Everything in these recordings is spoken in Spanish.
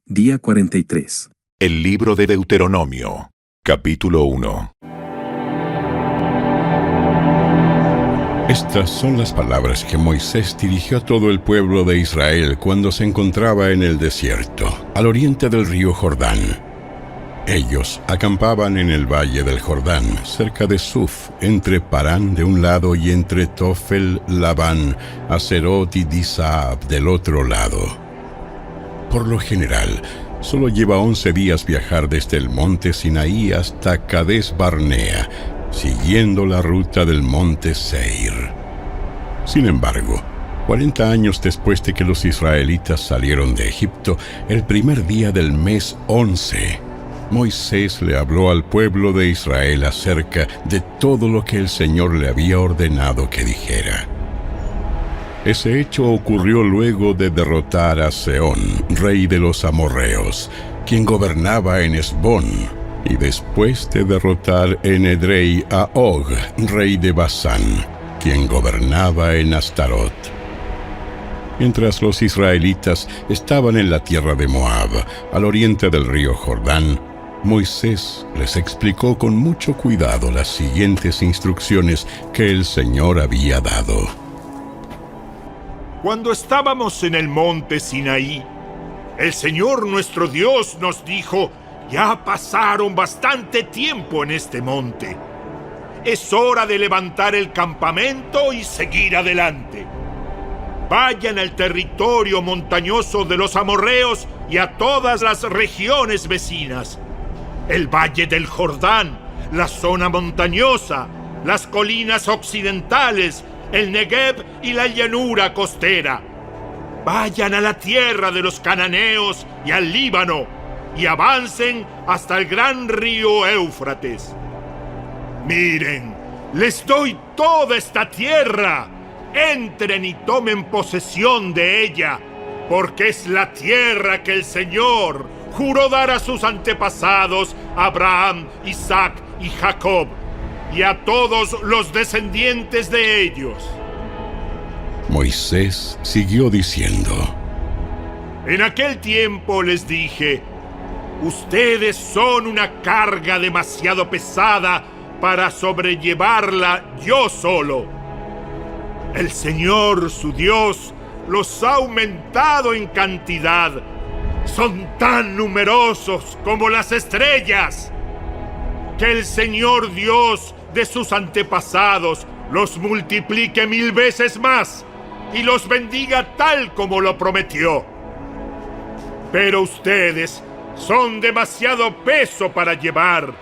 Día 43. El libro de Deuteronomio, capítulo 1. Estas son las palabras que Moisés dirigió a todo el pueblo de Israel cuando se encontraba en el desierto, al oriente del río Jordán. Ellos acampaban en el valle del Jordán, cerca de Suf, entre Parán de un lado y entre Tofel, Labán, Aserot y Disaab del otro lado. Por lo general, solo lleva 11 días viajar desde el monte Sinaí hasta Cades Barnea, siguiendo la ruta del monte Seir. Sin embargo, 40 años después de que los israelitas salieron de Egipto, el primer día del mes 11, Moisés le habló al pueblo de Israel acerca de todo lo que el Señor le había ordenado que dijera. Ese hecho ocurrió luego de derrotar a Sehón, rey de los amorreos, quien gobernaba en Hesbón, y después de derrotar en Edrei a Og, rey de Basán, quien gobernaba en Astarot. Mientras los israelitas estaban en la tierra de Moab, al oriente del río Jordán, Moisés les explicó con mucho cuidado las siguientes instrucciones que el Señor había dado. Cuando estábamos en el monte Sinaí, el Señor nuestro Dios nos dijo: ya pasaron bastante tiempo en este monte. Es hora de levantar el campamento y seguir adelante. Vayan al territorio montañoso de los amorreos y a todas las regiones vecinas. El valle del Jordán, la zona montañosa, las colinas occidentales, el Negev y la llanura costera. Vayan a la tierra de los cananeos y al Líbano y avancen hasta el gran río Éufrates. Miren, les doy toda esta tierra. Entren y tomen posesión de ella, porque es la tierra que el Señor juró dar a sus antepasados, Abraham, Isaac y Jacob, y a todos los descendientes de ellos. Moisés siguió diciendo: En aquel tiempo les dije: ustedes son una carga demasiado pesada para sobrellevarla yo solo. El Señor, su Dios, los ha aumentado en cantidad. Son tan numerosos como las estrellas. Que el Señor Dios de sus antepasados los multiplique 1000 veces más y los bendiga tal como lo prometió. Pero ustedes son demasiado peso para llevar.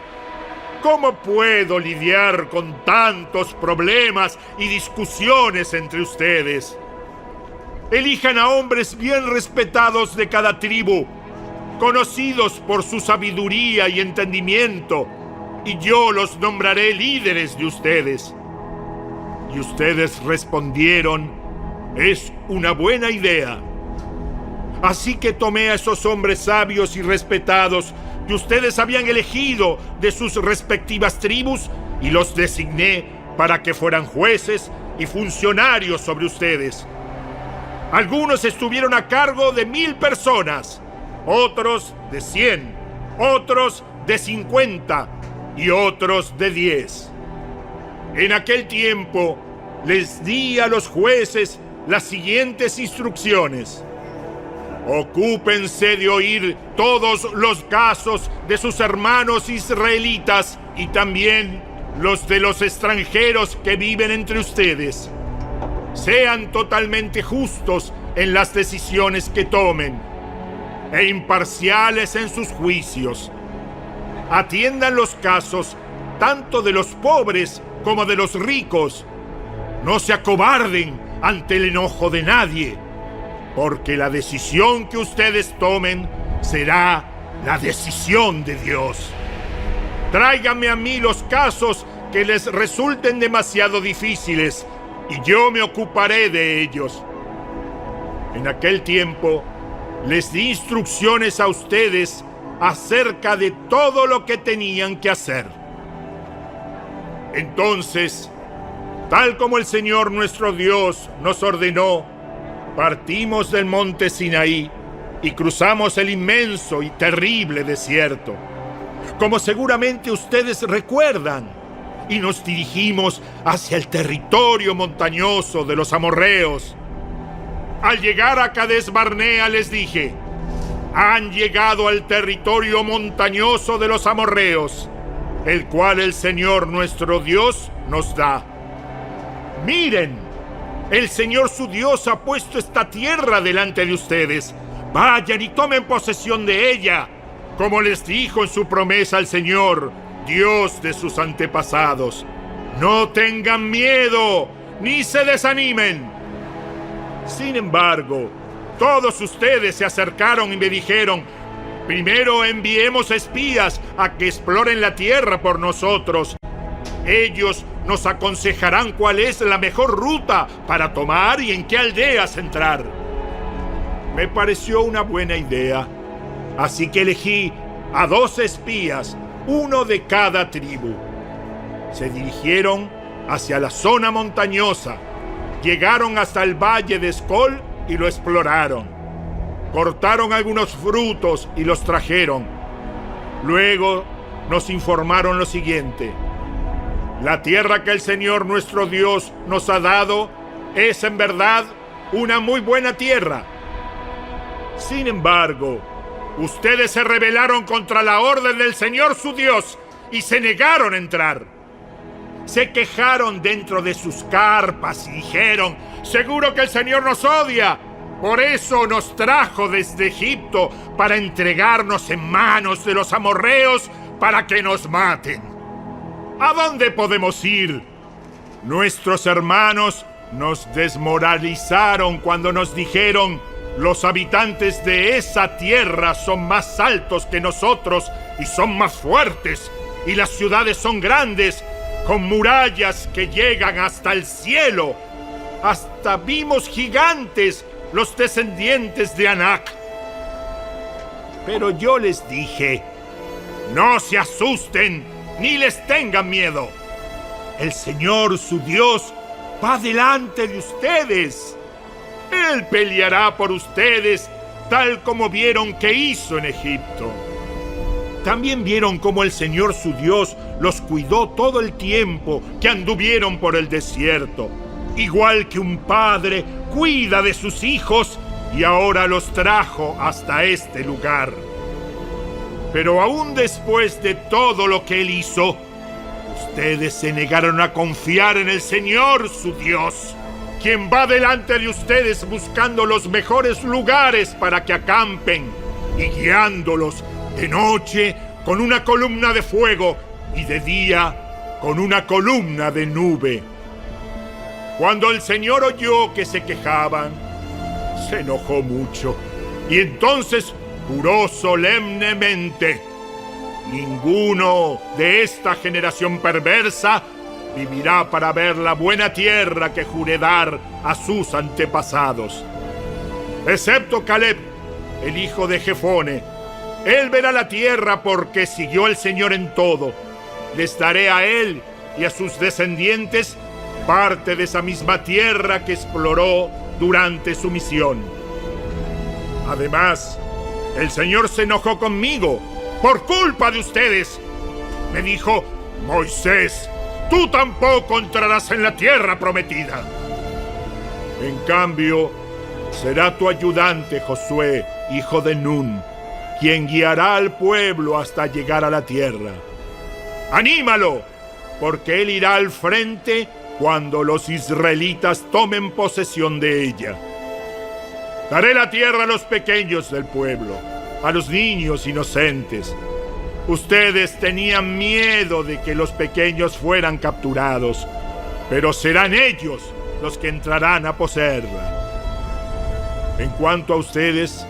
¿Cómo puedo lidiar con tantos problemas y discusiones entre ustedes? Elijan a hombres bien respetados de cada tribu, conocidos por su sabiduría y entendimiento, y yo los nombraré líderes de ustedes. Y ustedes respondieron: es una buena idea. Así que tomé a esos hombres sabios y respetados que ustedes habían elegido de sus respectivas tribus y los designé para que fueran jueces y funcionarios sobre ustedes. Algunos estuvieron a cargo de 1000 personas, otros de 100, otros de 50 y otros de 10. En aquel tiempo les di a los jueces las siguientes instrucciones: ocúpense de oír todos los casos de sus hermanos israelitas y también los de los extranjeros que viven entre ustedes. Sean totalmente justos en las decisiones que tomen e imparciales en sus juicios. Atiendan los casos tanto de los pobres como de los ricos. No se acobarden ante el enojo de nadie, porque la decisión que ustedes tomen será la decisión de Dios. Tráiganme a mí los casos que les resulten demasiado difíciles, y yo me ocuparé de ellos. En aquel tiempo les di instrucciones a ustedes acerca de todo lo que tenían que hacer. Entonces, tal como el Señor nuestro Dios nos ordenó, partimos del monte Sinaí y cruzamos el inmenso y terrible desierto, como seguramente ustedes recuerdan, y nos dirigimos hacia el territorio montañoso de los amorreos. Al llegar a Cades Barnea les dije: han llegado al territorio montañoso de los amorreos, el cual el Señor nuestro Dios nos da. Miren, el Señor su Dios ha puesto esta tierra delante de ustedes. Vayan y tomen posesión de ella, como les dijo en su promesa el Señor, Dios de sus antepasados. No tengan miedo, ni se desanimen. Sin embargo, todos ustedes se acercaron y me dijeron: primero enviemos espías a que exploren la tierra por nosotros. Ellos nos aconsejarán cuál es la mejor ruta para tomar y en qué aldeas entrar. Me pareció una buena idea, así que elegí a 2 espías, uno de cada tribu. Se dirigieron hacia la zona montañosa, llegaron hasta el valle de Escol y lo exploraron. Cortaron algunos frutos y los trajeron. Luego nos informaron lo siguiente: la tierra que el Señor nuestro Dios nos ha dado es en verdad una muy buena tierra. Sin embargo, ustedes se rebelaron contra la orden del Señor su Dios y se negaron a entrar. Se quejaron dentro de sus carpas y dijeron: seguro que el Señor nos odia. Por eso nos trajo desde Egipto para entregarnos en manos de los amorreos para que nos maten. ¿A dónde podemos ir? Nuestros hermanos nos desmoralizaron cuando nos dijeron: los habitantes de esa tierra son más altos que nosotros y son más fuertes, y las ciudades son grandes, con murallas que llegan hasta el cielo. Hasta vimos gigantes, los descendientes de Anac. Pero yo les dije: no se asusten ni les tengan miedo. El Señor su Dios va delante de ustedes. Él peleará por ustedes, tal como vieron que hizo en Egipto. También vieron cómo el Señor su Dios los cuidó todo el tiempo que anduvieron por el desierto, igual que un padre cuida de sus hijos, y ahora los trajo hasta este lugar. Pero aún después de todo lo que Él hizo, ustedes se negaron a confiar en el Señor su Dios, quien va delante de ustedes buscando los mejores lugares para que acampen y guiándolos de noche con una columna de fuego y de día con una columna de nube. Cuando el Señor oyó que se quejaban, se enojó mucho y entonces juró solemnemente: ninguno de esta generación perversa vivirá para ver la buena tierra que juré dar a sus antepasados, excepto Caleb, el hijo de Jefone. Él verá la tierra porque siguió al Señor en todo. Les daré a él y a sus descendientes parte de esa misma tierra que exploró durante su misión. Además, el Señor se enojó conmigo por culpa de ustedes. Me dijo: Moisés, tú tampoco entrarás en la tierra prometida. En cambio, será tu ayudante Josué, hijo de Nun, quien guiará al pueblo hasta llegar a la tierra. ¡Anímalo! Porque él irá al frente cuando los israelitas tomen posesión de ella. Daré la tierra a los pequeños del pueblo, a los niños inocentes. Ustedes tenían miedo de que los pequeños fueran capturados, pero serán ellos los que entrarán a poseerla. En cuanto a ustedes,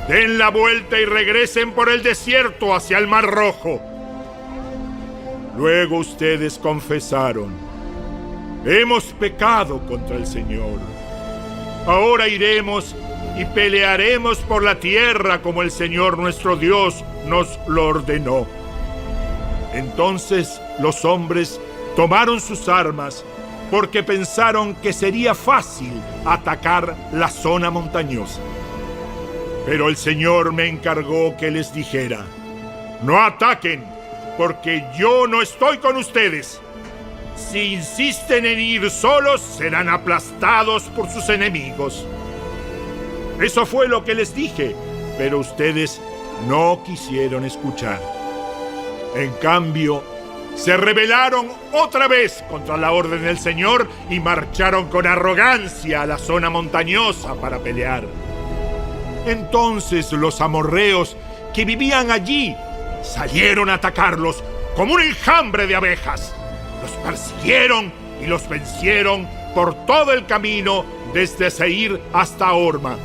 den la vuelta y regresen por el desierto hacia el Mar Rojo. Luego ustedes confesaron: hemos pecado contra el Señor. Ahora iremos y pelearemos por la tierra como el Señor nuestro Dios nos lo ordenó. Entonces los hombres tomaron sus armas porque pensaron que sería fácil atacar la zona montañosa. Pero el Señor me encargó que les dijera: no ataquen, porque yo no estoy con ustedes. Si insisten en ir solos, serán aplastados por sus enemigos. Eso fue lo que les dije, pero ustedes no quisieron escuchar. En cambio, se rebelaron otra vez contra la orden del Señor y marcharon con arrogancia a la zona montañosa para pelear. Entonces los amorreos que vivían allí salieron a atacarlos como un enjambre de abejas. Los persiguieron y los vencieron por todo el camino desde Seir hasta Horma.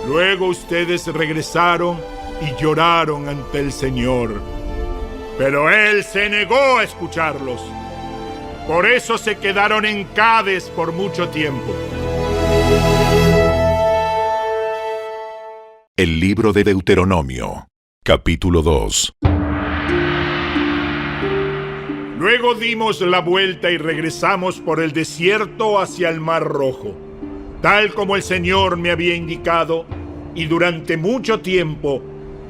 Luego ustedes regresaron y lloraron ante el Señor, pero Él se negó a escucharlos. Por eso se quedaron en Cades por mucho tiempo. El libro de Deuteronomio, capítulo 2. Luego dimos la vuelta y regresamos por el desierto hacia el Mar Rojo, tal como el Señor me había indicado, y durante mucho tiempo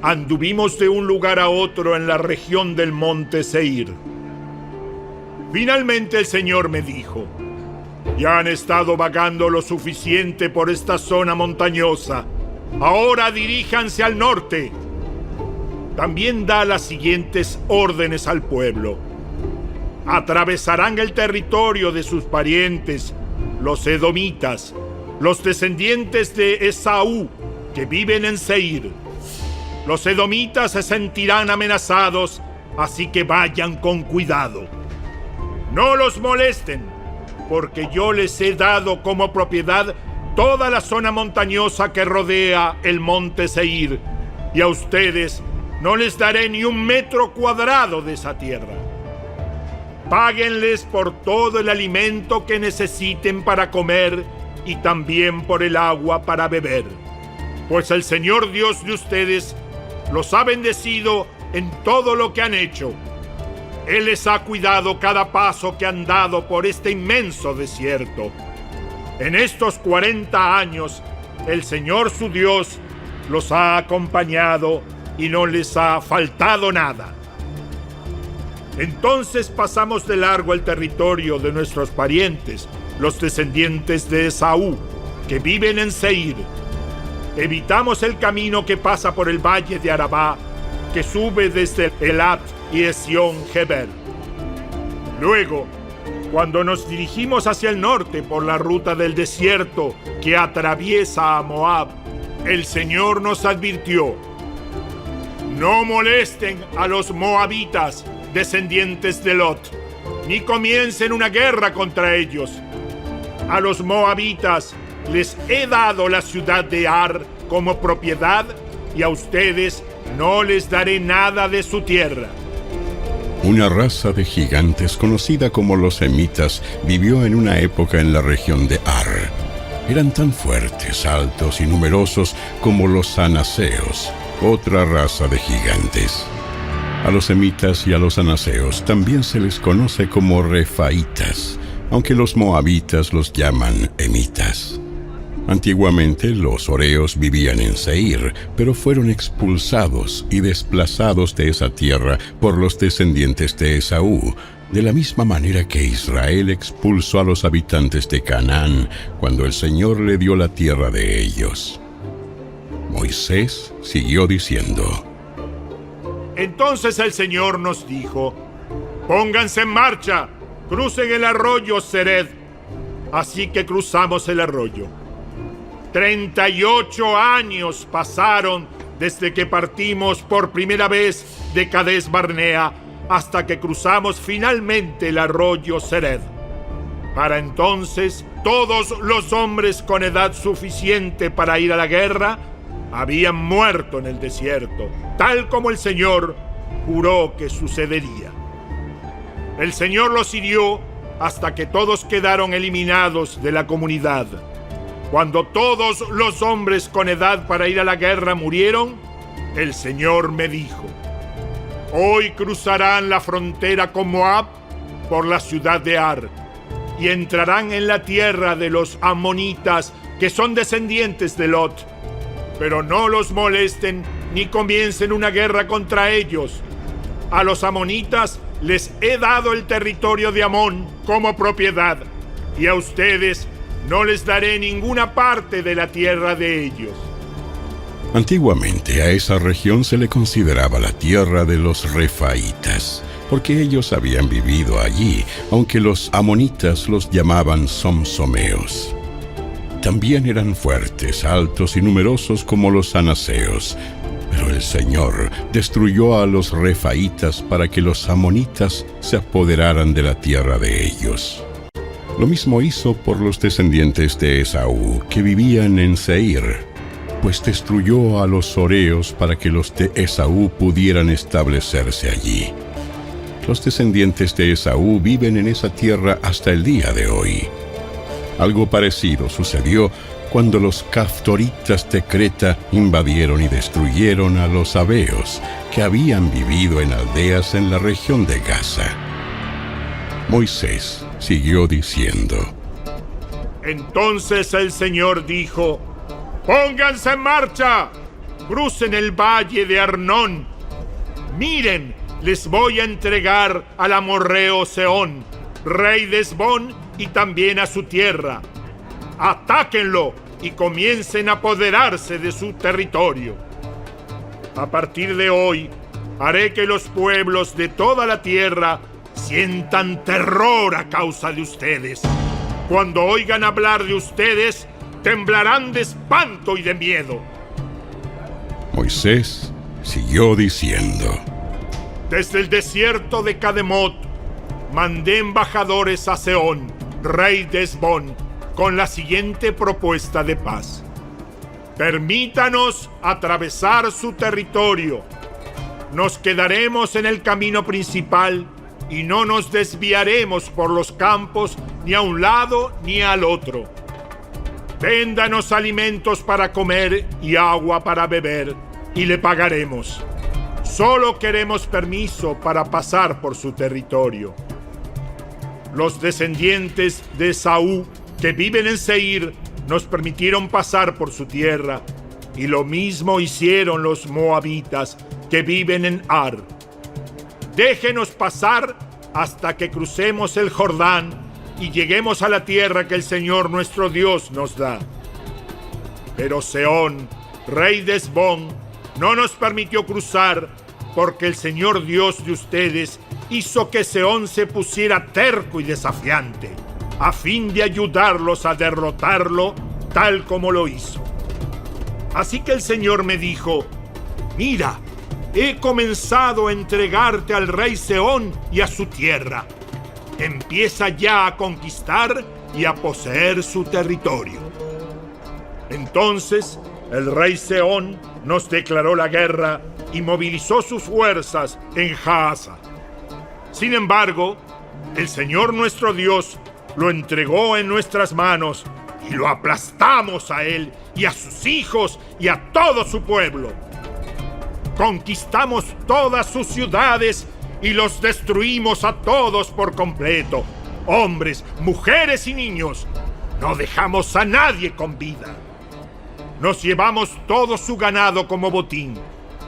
anduvimos de un lugar a otro en la región del monte Seir. Finalmente el Señor me dijo: ya han estado vagando lo suficiente por esta zona montañosa. Ahora diríjanse al norte. También da las siguientes órdenes al pueblo: atravesarán el territorio de sus parientes, los edomitas, los descendientes de Esaú, que viven en Seir. Los edomitas se sentirán amenazados, así que vayan con cuidado. No los molesten, porque yo les he dado como propiedad toda la zona montañosa que rodea el monte Seir, y a ustedes no les daré ni un metro cuadrado de esa tierra. Páguenles por todo el alimento que necesiten para comer y también por el agua para beber, pues el Señor Dios de ustedes los ha bendecido en todo lo que han hecho. Él les ha cuidado cada paso que han dado por este inmenso desierto. En estos 40 años, el Señor su Dios los ha acompañado y no les ha faltado nada. Entonces pasamos de largo el territorio de nuestros parientes, los descendientes de Esaú, que viven en Seir. Evitamos el camino que pasa por el valle de Arabá, que sube desde Elat y Esión-Geber. Luego, cuando nos dirigimos hacia el norte por la ruta del desierto que atraviesa a Moab, el Señor nos advirtió: no molesten a los moabitas, descendientes de Lot, ni comiencen una guerra contra ellos. A los moabitas les he dado la ciudad de Ar como propiedad, y a ustedes no les daré nada de su tierra. Una raza de gigantes conocida como los semitas vivió en una época en la región de Ar. Eran tan fuertes, altos y numerosos como los anaseos, otra raza de gigantes. A los semitas y a los anaseos también se les conoce como refaitas, aunque los moabitas los llaman emitas. Antiguamente los horeos vivían en Seir, pero fueron expulsados y desplazados de esa tierra por los descendientes de Esaú, de la misma manera que Israel expulsó a los habitantes de Canaán cuando el Señor le dio la tierra de ellos. Moisés siguió diciendo: entonces el Señor nos dijo: pónganse en marcha, crucen el arroyo Sered. Así que cruzamos el arroyo. 38 años pasaron desde que partimos por primera vez de Cades Barnea hasta que cruzamos finalmente el arroyo Sered. Para entonces, todos los hombres con edad suficiente para ir a la guerra habían muerto en el desierto, tal como el Señor juró que sucedería. El Señor los hirió hasta que todos quedaron eliminados de la comunidad. Cuando todos los hombres con edad para ir a la guerra murieron, el Señor me dijo: hoy cruzarán la frontera con Moab por la ciudad de Ar y entrarán en la tierra de los amonitas, que son descendientes de Lot. pero no los molesten ni comiencen una guerra contra ellos. A los amonitas les he dado el territorio de Amón como propiedad, y a ustedes no les daré ninguna parte de la tierra de ellos. Antiguamente a esa región se le consideraba la tierra de los refaitas, porque ellos habían vivido allí, aunque los amonitas los llamaban somsomeos. También eran fuertes, altos y numerosos como los anaseos, pero el Señor destruyó a los refaitas para que los amonitas se apoderaran de la tierra de ellos. Lo mismo hizo por los descendientes de Esaú, que vivían en Seir, pues destruyó a los horeos para que los de Esaú pudieran establecerse allí. Los descendientes de Esaú viven en esa tierra hasta el día de hoy. Algo parecido sucedió cuando los caftoritas de Creta invadieron y destruyeron a los sabeos, que habían vivido en aldeas en la región de Gaza. Moisés siguió diciendo: Entonces el Señor dijo: ¡Pónganse en marcha! ¡Crucen el valle de Arnón! ¡Miren! Les voy a entregar al amorreo Sehón, rey de Hesbón, y también a su tierra. ¡Atáquenlo y comiencen a apoderarse de su territorio! A partir de hoy, haré que los pueblos de toda la tierra sientan terror a causa de ustedes. Cuando oigan hablar de ustedes, temblarán de espanto y de miedo. Moisés siguió diciendo: Desde el desierto de Cademot, mandé embajadores a Sehón, rey de Hesbón, con la siguiente propuesta de paz. Permítanos atravesar su territorio. Nos quedaremos en el camino principal y no nos desviaremos por los campos ni a un lado ni al otro. Véndanos alimentos para comer y agua para beber, y le pagaremos. Solo queremos permiso para pasar por su territorio. Los descendientes de Esaú que viven en Seir nos permitieron pasar por su tierra, y lo mismo hicieron los moabitas que viven en Ar. Déjenos pasar hasta que crucemos el Jordán y lleguemos a la tierra que el Señor nuestro Dios nos da. Pero Sehón, rey de Hesbón, no nos permitió cruzar, porque el Señor Dios de ustedes hizo que Sehón se pusiera terco y desafiante, a fin de ayudarlos a derrotarlo tal como lo hizo. Así que el Señor me dijo: Mira, he comenzado a entregarte al rey Sehón y a su tierra. Empieza ya a conquistar y a poseer su territorio. Entonces el rey Sehón nos declaró la guerra y movilizó sus fuerzas en Jahaza. Sin embargo, el Señor nuestro Dios lo entregó en nuestras manos y lo aplastamos a él y a sus hijos y a todo su pueblo. Conquistamos todas sus ciudades y los destruimos a todos por completo, hombres, mujeres y niños. No dejamos a nadie con vida. Nos llevamos todo su ganado como botín,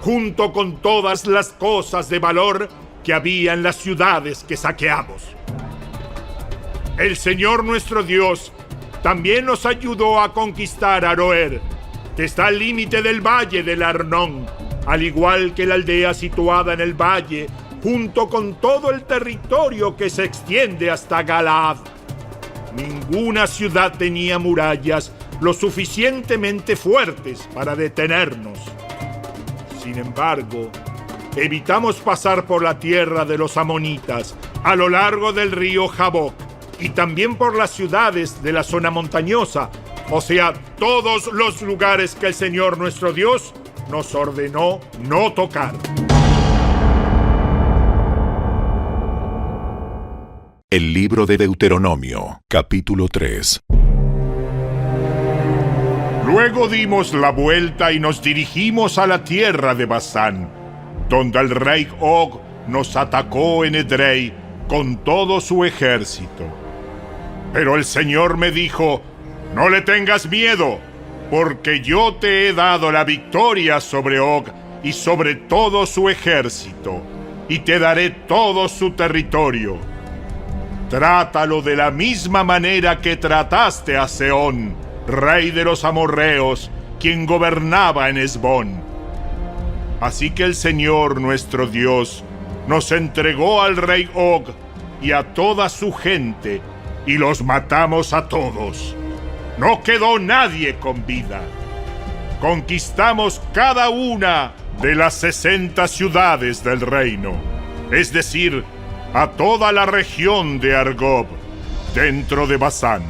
junto con todas las cosas de valor que había en las ciudades que saqueamos. El Señor nuestro Dios también nos ayudó a conquistar Aroer, que está al límite del valle del Arnón, al igual que la aldea situada en el valle, junto con todo el territorio que se extiende hasta Galaad. Ninguna ciudad tenía murallas lo suficientemente fuertes para detenernos. Sin embargo, evitamos pasar por la tierra de los amonitas, a lo largo del río Jaboc, y también por las ciudades de la zona montañosa, o sea, todos los lugares que el Señor nuestro Dios nos ordenó no tocar. El libro de Deuteronomio, capítulo 3. Luego dimos la vuelta y nos dirigimos a la tierra de Basán, donde el rey Og nos atacó en Edrei con todo su ejército. Pero el Señor me dijo: no le tengas miedo, porque yo te he dado la victoria sobre Og y sobre todo su ejército, y te daré todo su territorio. Trátalo de la misma manera que trataste a Sehón, rey de los amorreos, quien gobernaba en Hesbón. Así que el Señor nuestro Dios nos entregó al rey Og y a toda su gente, y los matamos a todos. No quedó nadie con vida. Conquistamos cada una de las 60 ciudades del reino, es decir, a toda la región de Argob, dentro de Basán.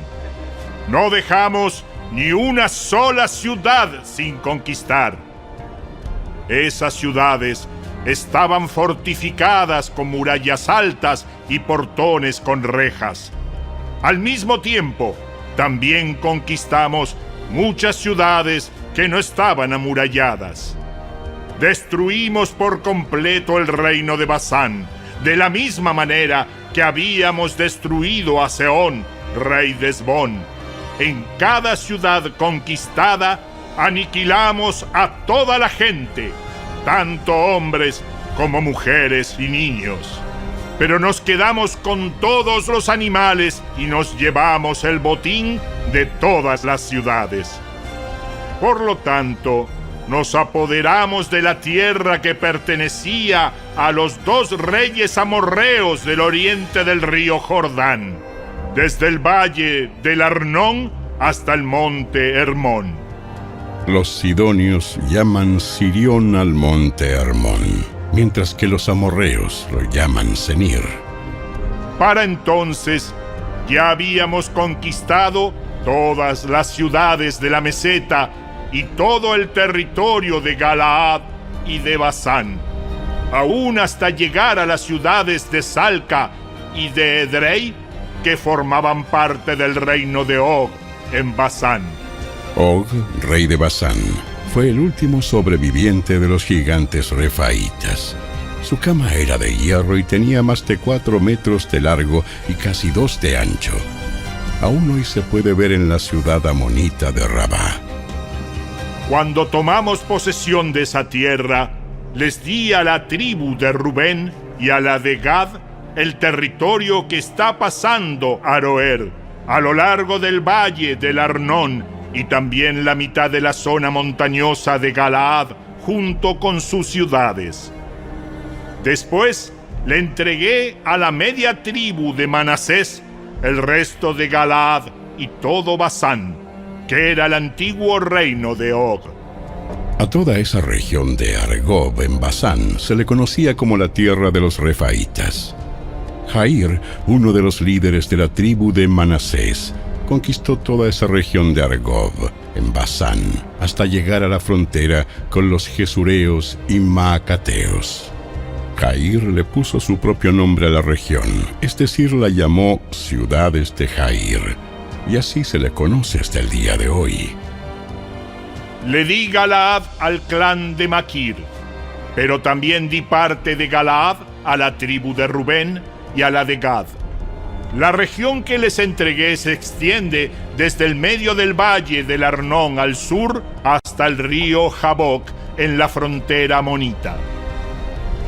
No dejamos ni una sola ciudad sin conquistar. Esas ciudades estaban fortificadas con murallas altas y portones con rejas. Al mismo tiempo, también conquistamos muchas ciudades que no estaban amuralladas. Destruimos por completo el reino de Basán, de la misma manera que habíamos destruido a Sehón, rey de Hesbón. En cada ciudad conquistada aniquilamos a toda la gente, tanto hombres como mujeres y niños. Pero nos quedamos con todos los animales y nos llevamos el botín de todas las ciudades. Por lo tanto, nos apoderamos de la tierra que pertenecía a los 2 reyes amorreos del oriente del río Jordán, desde el valle del Arnón hasta el monte Hermón. Los sidonios llaman Sirión al monte Hermón, mientras que los amorreos lo llaman Senir. Para entonces ya habíamos conquistado todas las ciudades de la meseta y todo el territorio de Galaad y de Basán, aún hasta llegar a las ciudades de Salca y de Edrei, que formaban parte del reino de Og en Basán. Og, rey de Basán, fue el último sobreviviente de los gigantes refaitas. Su cama era de hierro y tenía más de 4 metros de largo y casi 2 de ancho. Aún hoy se puede ver en la ciudad amonita de Rabá. Cuando tomamos posesión de esa tierra, les di a la tribu de Rubén y a la de Gad el territorio que está pasando Aroer, a lo largo del valle del Arnón, y también la mitad de la zona montañosa de Galaad, junto con sus ciudades. Después le entregué a la media tribu de Manasés el resto de Galaad y todo Basán, que era el antiguo reino de Og. A toda esa región de Argob en Basán se le conocía como la tierra de los refaitas. Jair, uno de los líderes de la tribu de Manasés, conquistó toda esa región de Argob en Basán hasta llegar a la frontera con los Gesureos y Maacateos. Jair le puso su propio nombre a la región, es decir, la llamó Ciudades de Jair, y así se le conoce hasta el día de hoy. Le di Galaad al clan de Maquir, pero también di parte de Galaad a la tribu de Rubén y a la de Gad. La región que les entregué se extiende desde el medio del valle del Arnón al sur hasta el río Jaboc en la frontera amonita.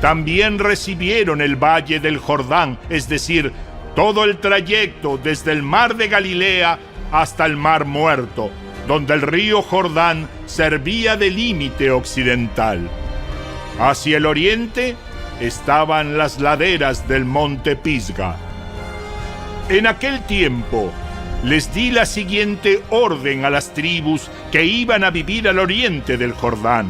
También recibieron el valle del Jordán, es decir, todo el trayecto desde el mar de Galilea hasta el mar Muerto, donde el río Jordán servía de límite occidental. Hacia el oriente estaban las laderas del monte Pisga. En aquel tiempo les di la siguiente orden a las tribus que iban a vivir al oriente del Jordán.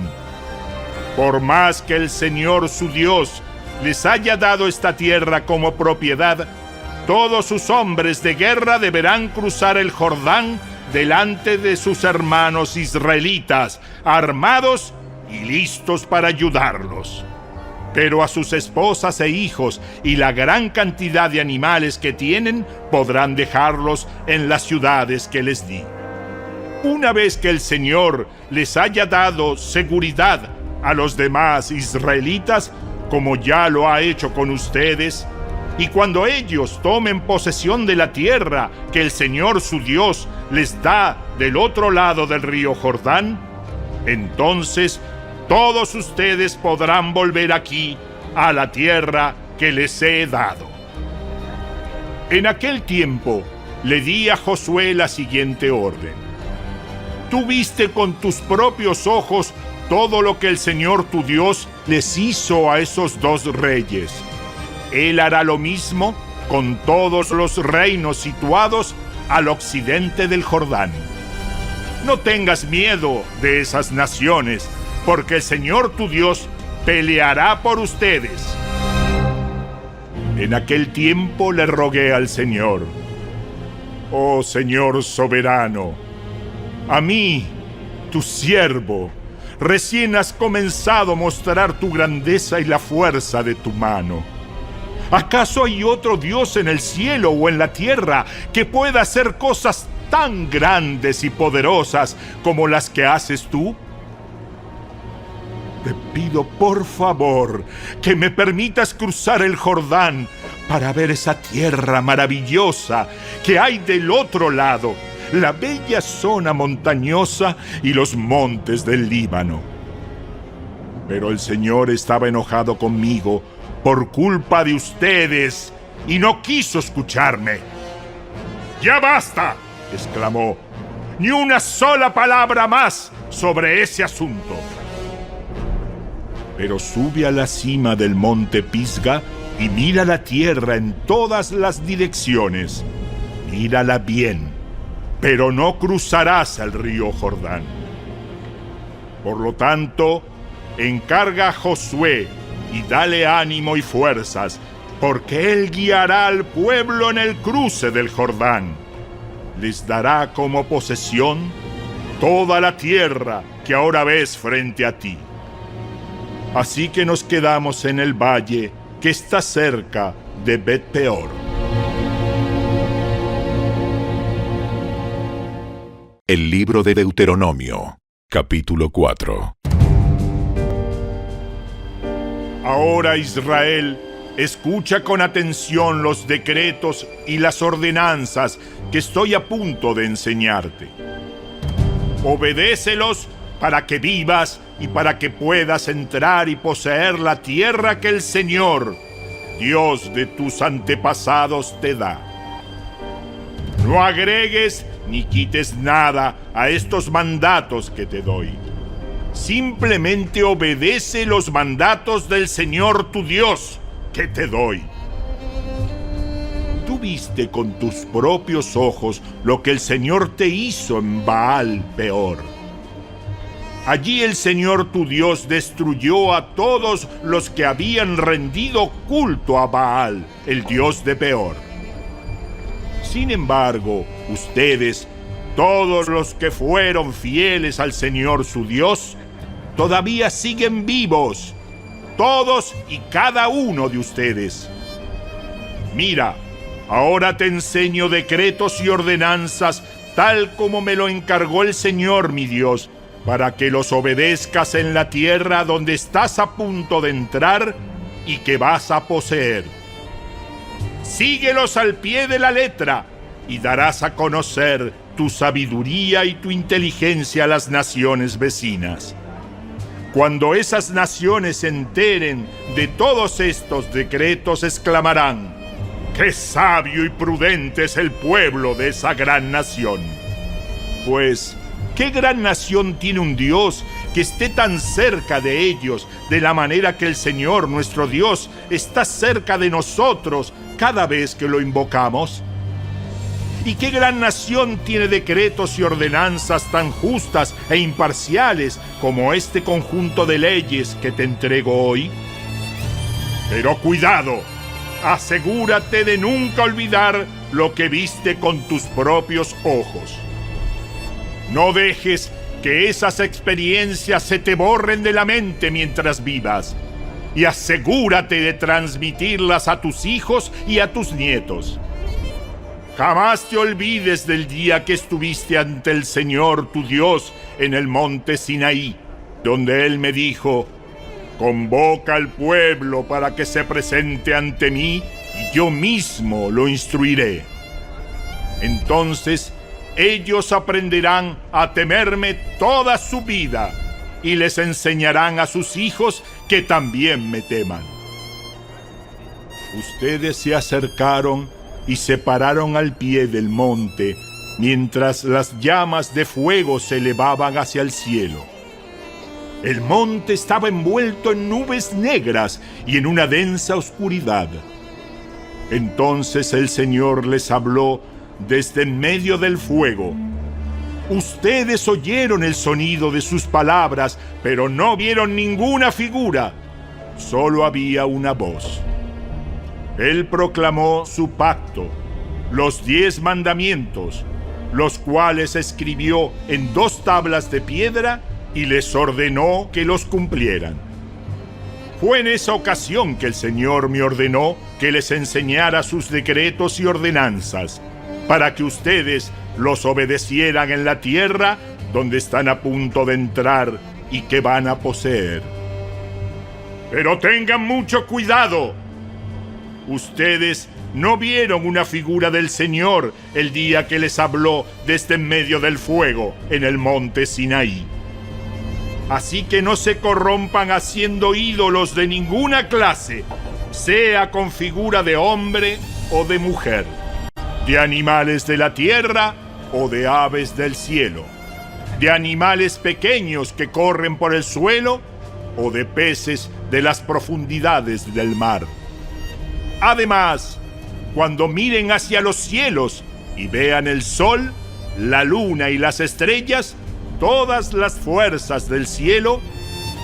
Por más que el Señor su Dios les haya dado esta tierra como propiedad, todos sus hombres de guerra deberán cruzar el Jordán delante de sus hermanos israelitas, armados y listos para ayudarlos. Pero a sus esposas e hijos y la gran cantidad de animales que tienen podrán dejarlos en las ciudades que les di. Una vez que el Señor les haya dado seguridad a los demás israelitas, como ya lo ha hecho con ustedes, y cuando ellos tomen posesión de la tierra que el Señor su Dios les da del otro lado del río Jordán, entonces todos ustedes podrán volver aquí a la tierra que les he dado. En aquel tiempo le di a Josué la siguiente orden: tú viste con tus propios ojos todo lo que el Señor tu Dios les hizo a esos dos reyes. Él hará lo mismo con todos los reinos situados al occidente del Jordán. No tengas miedo de esas naciones, porque el Señor tu Dios peleará por ustedes. En aquel tiempo le rogué al Señor: oh Señor soberano, a mí, tu siervo, recién has comenzado a mostrar tu grandeza y la fuerza de tu mano. ¿Acaso hay otro Dios en el cielo o en la tierra que pueda hacer cosas tan grandes y poderosas como las que haces tú? Te pido por favor que me permitas cruzar el Jordán para ver esa tierra maravillosa que hay del otro lado, la bella zona montañosa y los montes del Líbano. Pero el Señor estaba enojado conmigo por culpa de ustedes y no quiso escucharme. ¡Ya basta!, exclamó. ¡Ni una sola palabra más sobre ese asunto! Pero sube a la cima del monte Pisga y mira la tierra en todas las direcciones. Mírala bien, pero no cruzarás el río Jordán. Por lo tanto, encarga a Josué y dale ánimo y fuerzas, porque él guiará al pueblo en el cruce del Jordán. Les dará como posesión toda la tierra que ahora ves frente a ti. Así que nos quedamos en el valle que está cerca de Bet-peor. El libro de Deuteronomio, capítulo 4. Ahora, Israel, escucha con atención los decretos y las ordenanzas que estoy a punto de enseñarte. Obedécelos para que vivas y para que puedas entrar y poseer la tierra que el Señor, Dios de tus antepasados, te da. No agregues ni quites nada a estos mandatos que te doy. Simplemente obedece los mandatos del Señor tu Dios que te doy. Tú viste con tus propios ojos lo que el Señor te hizo en Baal-peor. Allí el Señor tu Dios destruyó a todos los que habían rendido culto a Baal, el dios de Peor. Sin embargo, ustedes, todos los que fueron fieles al Señor su Dios, todavía siguen vivos, todos y cada uno de ustedes. Mira, ahora te enseño decretos y ordenanzas tal como me lo encargó el Señor mi Dios, para que los obedezcas en la tierra donde estás a punto de entrar y que vas a poseer. Síguelos al pie de la letra y darás a conocer tu sabiduría y tu inteligencia a las naciones vecinas. Cuando esas naciones se enteren de todos estos decretos, exclamarán: ¡qué sabio y prudente es el pueblo de esa gran nación! Pues, ¿qué gran nación tiene un Dios que esté tan cerca de ellos, de la manera que el Señor, nuestro Dios, está cerca de nosotros cada vez que lo invocamos? ¿Y qué gran nación tiene decretos y ordenanzas tan justas e imparciales como este conjunto de leyes que te entrego hoy? Pero cuidado, asegúrate de nunca olvidar lo que viste con tus propios ojos. No dejes que esas experiencias se te borren de la mente mientras vivas, y asegúrate de transmitirlas a tus hijos y a tus nietos. Jamás te olvides del día que estuviste ante el Señor tu Dios en el monte Sinaí, donde Él me dijo: convoca al pueblo para que se presente ante mí y yo mismo lo instruiré. Entonces ellos aprenderán a temerme toda su vida y les enseñarán a sus hijos que también me teman. Ustedes se acercaron y se pararon al pie del monte, mientras las llamas de fuego se elevaban hacia el cielo. El monte estaba envuelto en nubes negras y en una densa oscuridad. Entonces el Señor les habló desde en medio del fuego. Ustedes oyeron el sonido de sus palabras, pero no vieron ninguna figura. Solo había una voz. Él proclamó su pacto, los 10 mandamientos, los cuales escribió en 2 tablas de piedra y les ordenó que los cumplieran. Fue en esa ocasión que el Señor me ordenó que les enseñara sus decretos y ordenanzas, para que ustedes los obedecieran en la tierra donde están a punto de entrar y que van a poseer. Pero tengan mucho cuidado. Ustedes no vieron una figura del Señor el día que les habló desde en medio del fuego en el monte Sinaí. Así que no se corrompan haciendo ídolos de ninguna clase, sea con figura de hombre o de mujer, de animales de la tierra o de aves del cielo, de animales pequeños que corren por el suelo o de peces de las profundidades del mar. Además, cuando miren hacia los cielos y vean el sol, la luna y las estrellas, todas las fuerzas del cielo,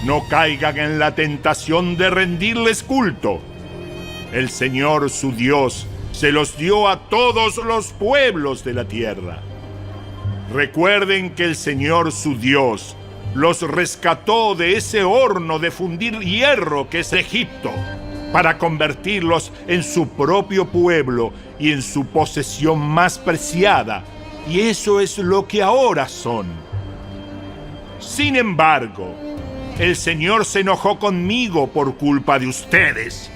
no caigan en la tentación de rendirles culto. El Señor su Dios se los dio a todos los pueblos de la tierra. Recuerden que el Señor su Dios los rescató de ese horno de fundir hierro que es Egipto, para convertirlos en su propio pueblo y en su posesión más preciada, y eso es lo que ahora son. Sin embargo, el Señor se enojó conmigo por culpa de ustedes.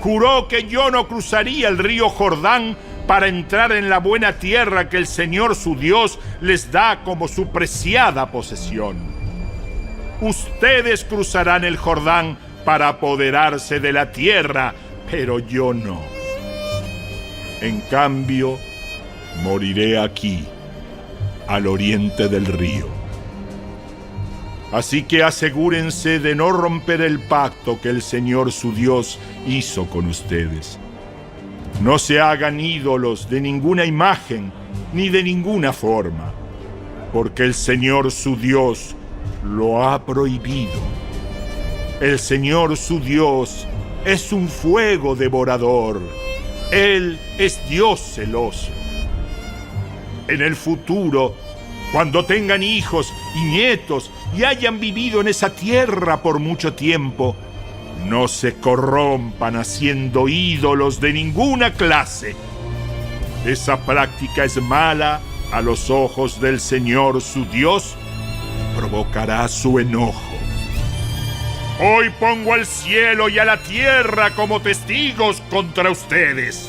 Juró que yo no cruzaría el río Jordán para entrar en la buena tierra que el Señor su Dios les da como su preciada posesión. Ustedes cruzarán el Jordán para apoderarse de la tierra, pero yo no. En cambio, moriré aquí, al oriente del río. Así que asegúrense de no romper el pacto que el Señor su Dios hizo con ustedes. No se hagan ídolos de ninguna imagen ni de ninguna forma, porque el Señor su Dios lo ha prohibido. El Señor su Dios es un fuego devorador. Él es Dios celoso. En el futuro, cuando tengan hijos y nietos y hayan vivido en esa tierra por mucho tiempo, no se corrompan haciendo ídolos de ninguna clase. Esa práctica es mala a los ojos del Señor su Dios y provocará su enojo. Hoy pongo al cielo y a la tierra como testigos contra ustedes.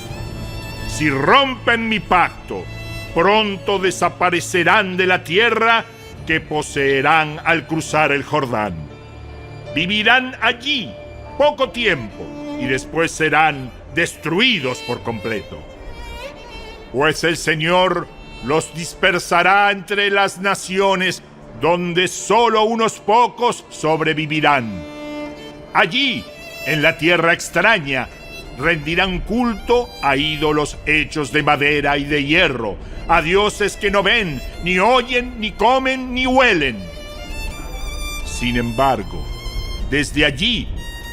Si rompen mi pacto, pronto desaparecerán de la tierra que poseerán al cruzar el Jordán. Vivirán allí poco tiempo y después serán destruidos por completo. Pues el Señor los dispersará entre las naciones donde solo unos pocos sobrevivirán. Allí, en la tierra extraña, rendirán culto a ídolos hechos de madera y de hierro, a dioses que no ven, ni oyen, ni comen, ni huelen. Sin embargo, desde allí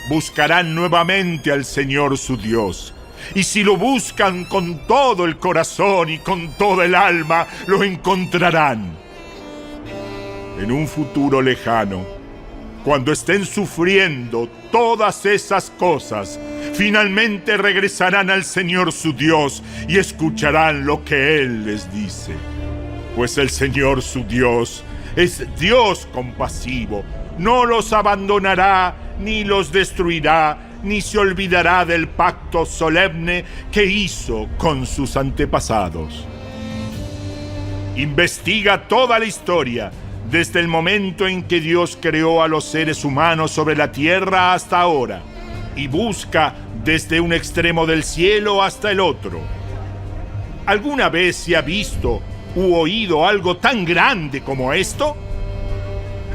buscarán nuevamente al Señor su Dios, y si lo buscan con todo el corazón y con toda el alma, lo encontrarán. En un futuro lejano, cuando estén sufriendo todas esas cosas, finalmente regresarán al Señor su Dios y escucharán lo que Él les dice. Pues el Señor su Dios es Dios compasivo, no los abandonará, ni los destruirá, ni se olvidará del pacto solemne que hizo con sus antepasados. Investiga toda la historia, desde el momento en que Dios creó a los seres humanos sobre la tierra hasta ahora, y busca desde un extremo del cielo hasta el otro. ¿Alguna vez se ha visto u oído algo tan grande como esto?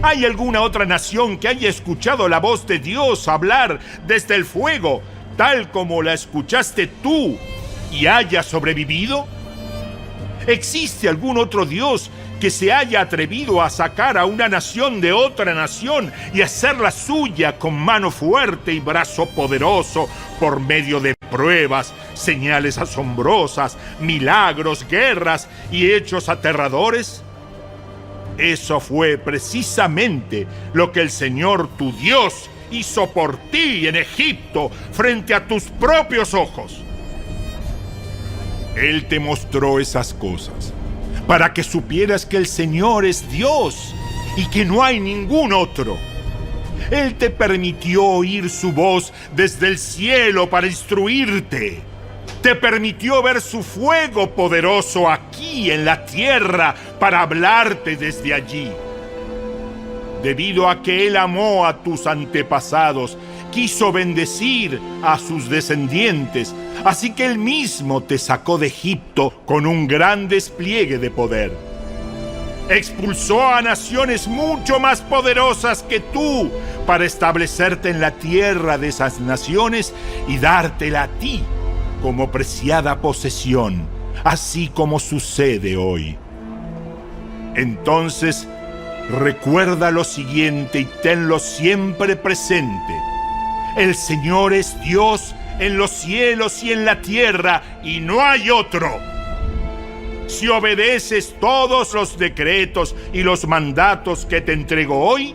¿Hay alguna otra nación que haya escuchado la voz de Dios hablar desde el fuego, tal como la escuchaste tú, y haya sobrevivido? ¿Existe algún otro Dios que se haya atrevido a sacar a una nación de otra nación y hacerla suya con mano fuerte y brazo poderoso por medio de pruebas, señales asombrosas, milagros, guerras y hechos aterradores? Eso fue precisamente lo que el Señor tu Dios hizo por ti en Egipto frente a tus propios ojos. Él te mostró esas cosas para que supieras que el Señor es Dios y que no hay ningún otro. Él te permitió oír su voz desde el cielo para instruirte. Te permitió ver su fuego poderoso aquí en la tierra para hablarte desde allí. Debido a que Él amó a tus antepasados, quiso bendecir a sus descendientes, así que Él mismo te sacó de Egipto con un gran despliegue de poder. Expulsó a naciones mucho más poderosas que tú para establecerte en la tierra de esas naciones y dártela a ti como preciada posesión, así como sucede hoy. Entonces, recuerda lo siguiente y tenlo siempre presente. El Señor es Dios en los cielos y en la tierra, y no hay otro. Si obedeces todos los decretos y los mandatos que te entrego hoy,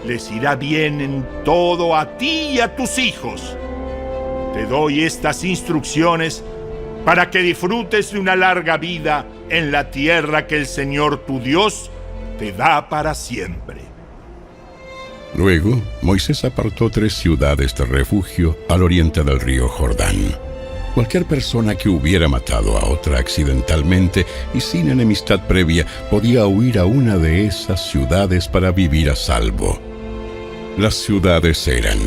les irá bien en todo a ti y a tus hijos. Te doy estas instrucciones para que disfrutes de una larga vida en la tierra que el Señor tu Dios te da para siempre. Luego, Moisés apartó 3 ciudades de refugio al oriente del río Jordán. Cualquier persona que hubiera matado a otra accidentalmente y sin enemistad previa podía huir a una de esas ciudades para vivir a salvo. Las ciudades eran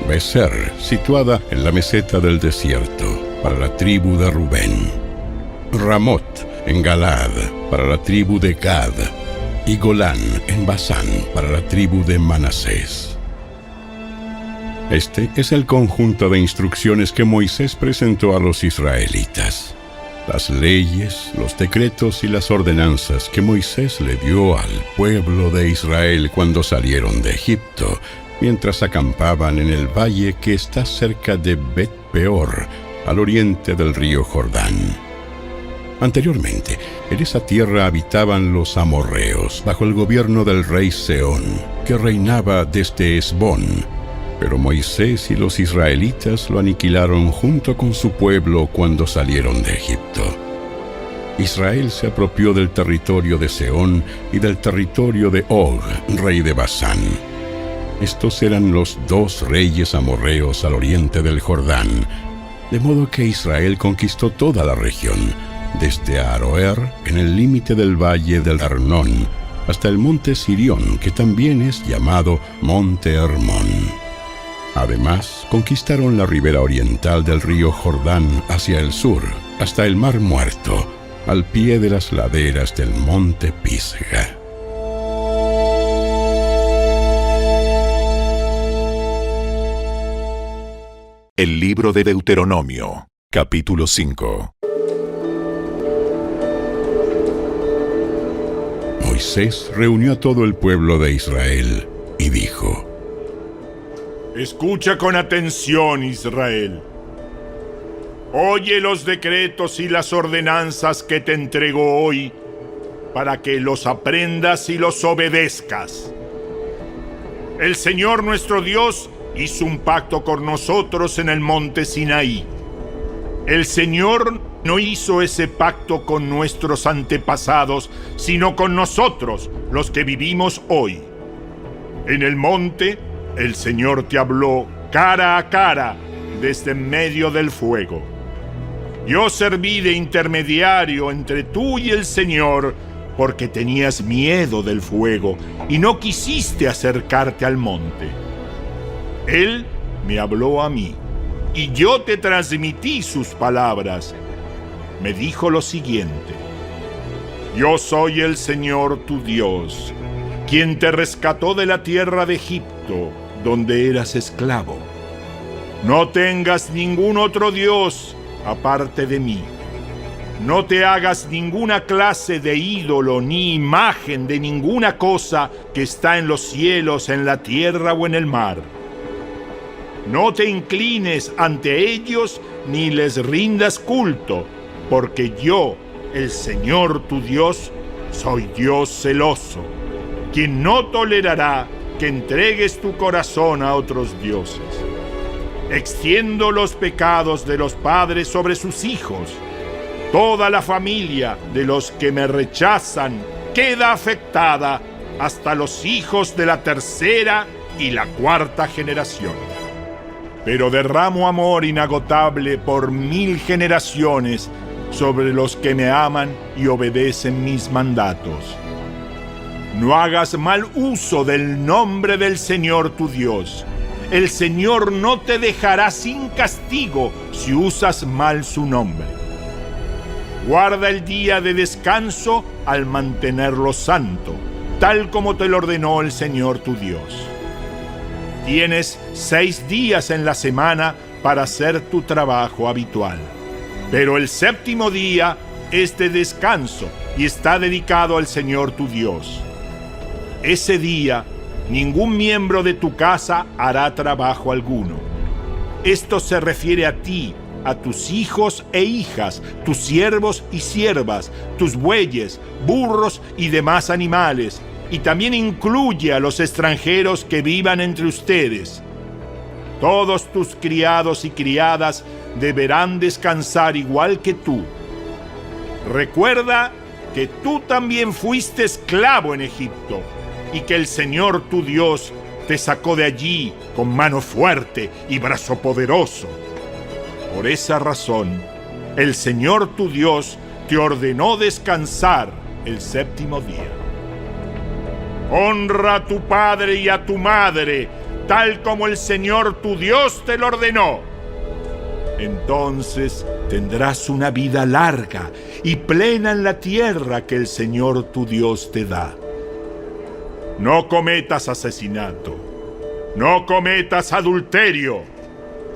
Becer, situada en la meseta del desierto, para la tribu de Rubén; Ramot, en Galaad, para la tribu de Gad; y Golán, en Basán, para la tribu de Manasés. Este es el conjunto de instrucciones que Moisés presentó a los israelitas. Las leyes, los decretos y las ordenanzas que Moisés le dio al pueblo de Israel cuando salieron de Egipto, mientras acampaban en el valle que está cerca de Bet-peor, al oriente del río Jordán. Anteriormente, en esa tierra habitaban los amorreos, bajo el gobierno del rey Sehón, que reinaba desde Hesbón. Pero Moisés y los israelitas lo aniquilaron junto con su pueblo cuando salieron de Egipto. Israel se apropió del territorio de Sehón y del territorio de Og, rey de Basán. Estos eran los 2 reyes amorreos al oriente del Jordán, de modo que Israel conquistó toda la región, desde Aroer, en el límite del valle del Arnón, hasta el monte Sirión, que también es llamado Monte Hermón. Además, conquistaron la ribera oriental del río Jordán hacia el sur, hasta el Mar Muerto, al pie de las laderas del monte Pisga. El libro de Deuteronomio, capítulo 5. Moisés reunió a todo el pueblo de Israel y dijo: Escucha con atención, Israel. Oye los decretos y las ordenanzas que te entrego hoy, para que los aprendas y los obedezcas. El Señor nuestro Dios hizo un pacto con nosotros en el monte Sinaí. El Señor no hizo ese pacto con nuestros antepasados, sino con nosotros, los que vivimos hoy. En el monte, el Señor te habló cara a cara desde en medio del fuego. Yo serví de intermediario entre tú y el Señor, porque tenías miedo del fuego y no quisiste acercarte al monte. Él me habló a mí, y yo te transmití sus palabras. Me dijo lo siguiente: yo soy el Señor tu Dios, quien te rescató de la tierra de Egipto, donde eras esclavo. No tengas ningún otro Dios aparte de mí. No te hagas ninguna clase de ídolo ni imagen de ninguna cosa que está en los cielos, en la tierra o en el mar. No te inclines ante ellos ni les rindas culto, porque yo, el Señor tu Dios, soy Dios celoso, quien no tolerará que entregues tu corazón a otros dioses. Extiendo los pecados de los padres sobre sus hijos. Toda la familia de los que me rechazan queda afectada hasta los hijos de la tercera y la cuarta generación. Pero derramo amor inagotable por 1000 generaciones sobre los que me aman y obedecen mis mandatos. No hagas mal uso del nombre del Señor tu Dios. El Señor no te dejará sin castigo si usas mal su nombre. Guarda el día de descanso al mantenerlo santo, tal como te lo ordenó el Señor tu Dios. Tienes 6 días en la semana para hacer tu trabajo habitual, pero el séptimo día es de descanso y está dedicado al Señor tu Dios. Ese día, ningún miembro de tu casa hará trabajo alguno. Esto se refiere a ti, a tus hijos e hijas, tus siervos y siervas, tus bueyes, burros y demás animales, y también incluye a los extranjeros que vivan entre ustedes. Todos tus criados y criadas deberán descansar igual que tú. Recuerda que tú también fuiste esclavo en Egipto, y que el Señor tu Dios te sacó de allí con mano fuerte y brazo poderoso. Por esa razón, el Señor tu Dios te ordenó descansar el séptimo día. Honra a tu padre y a tu madre, tal como el Señor tu Dios te lo ordenó. Entonces tendrás una vida larga y plena en la tierra que el Señor tu Dios te da. No cometas asesinato, no cometas adulterio,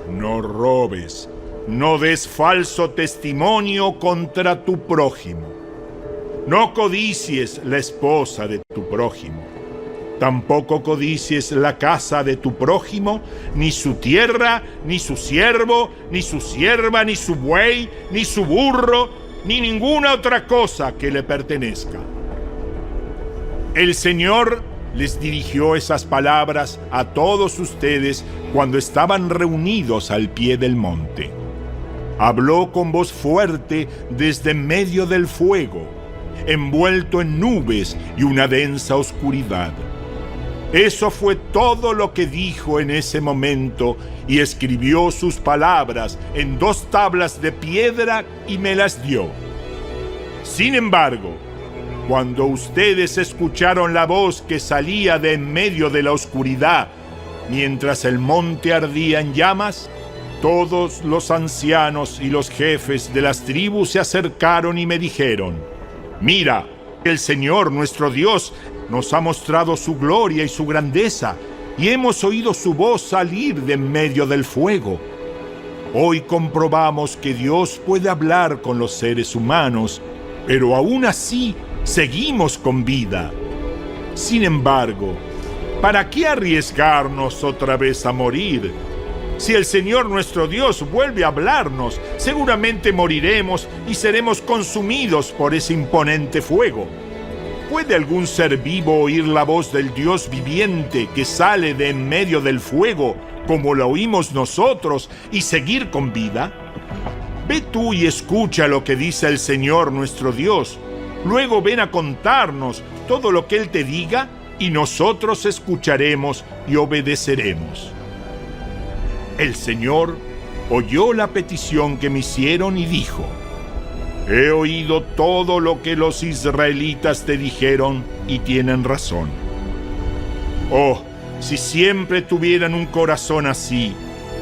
no robes, no des falso testimonio contra tu prójimo. No codicies la esposa de tu prójimo. Tampoco codicies la casa de tu prójimo, ni su tierra, ni su siervo, ni su sierva, ni su buey, ni su burro, ni ninguna otra cosa que le pertenezca. El Señor les dirigió esas palabras a todos ustedes cuando estaban reunidos al pie del monte. Habló con voz fuerte desde en medio del fuego, envuelto en nubes y una densa oscuridad. Eso fue todo lo que dijo en ese momento, y escribió sus palabras en 2 tablas de piedra y me las dio. Sin embargo, cuando ustedes escucharon la voz que salía de en medio de la oscuridad, mientras el monte ardía en llamas, todos los ancianos y los jefes de las tribus se acercaron y me dijeron: mira, el Señor nuestro Dios nos ha mostrado su gloria y su grandeza, y hemos oído su voz salir de en medio del fuego. Hoy comprobamos que Dios puede hablar con los seres humanos, pero aún así seguimos con vida. Sin embargo, ¿para qué arriesgarnos otra vez a morir? Si el Señor nuestro Dios vuelve a hablarnos, seguramente moriremos y seremos consumidos por ese imponente fuego. ¿Puede algún ser vivo oír la voz del Dios viviente que sale de en medio del fuego, como la oímos nosotros, y seguir con vida? Ve tú y escucha lo que dice el Señor nuestro Dios. Luego ven a contarnos todo lo que Él te diga, y nosotros escucharemos y obedeceremos. El Señor oyó la petición que me hicieron y dijo: he oído todo lo que los israelitas te dijeron y tienen razón. Oh, si siempre tuvieran un corazón así,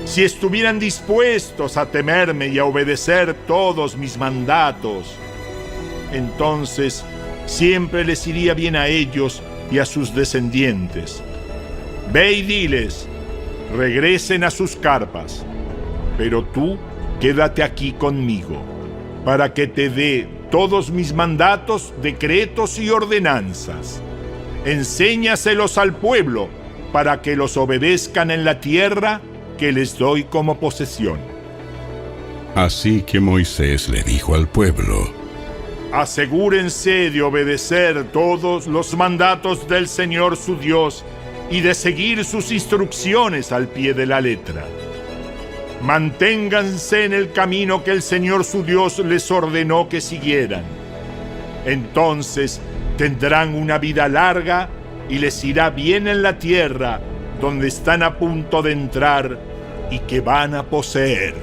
si estuvieran dispuestos a temerme y a obedecer todos mis mandatos, entonces siempre les iría bien a ellos y a sus descendientes. Ve y diles, regresen a sus carpas, pero tú quédate aquí conmigo, para que te dé todos mis mandatos, decretos y ordenanzas. Enséñaselos al pueblo, para que los obedezcan en la tierra que les doy como posesión. Así que Moisés le dijo al pueblo: asegúrense de obedecer todos los mandatos del Señor su Dios y de seguir sus instrucciones al pie de la letra. Manténganse en el camino que el Señor su Dios les ordenó que siguieran. Entonces tendrán una vida larga y les irá bien en la tierra donde están a punto de entrar y que van a poseer.